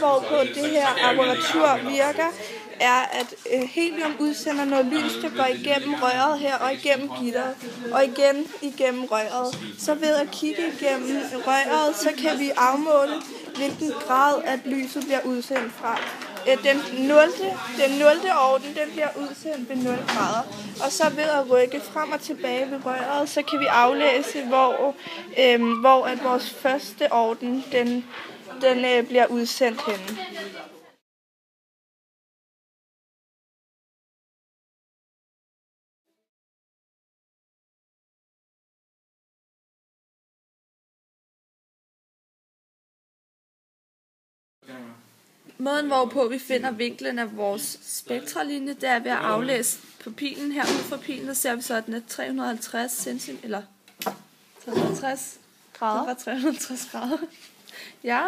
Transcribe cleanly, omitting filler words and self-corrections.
Måden, hvorpå det her apparatur virker, er, at helium udsender noget lys, der går igennem røret her og igennem gitteret, og igen igennem røret. Så ved at kigge igennem røret, så kan vi afmåle, hvilken grad at lyset bliver udsendt fra. Den 0. orden, den bliver udsendt ved 0 grader. Og så ved at rykke frem og tilbage ved røret, så kan vi aflæse, hvor at vores første orden, den bliver udsendt henne. Måden, hvorpå vi finder vinklen af vores spektralinje, det er ved at aflæse på pilen. Her ud fra pilen, ser vi så, at den er 350 cm, eller 350 grader. 350 grader. Ja.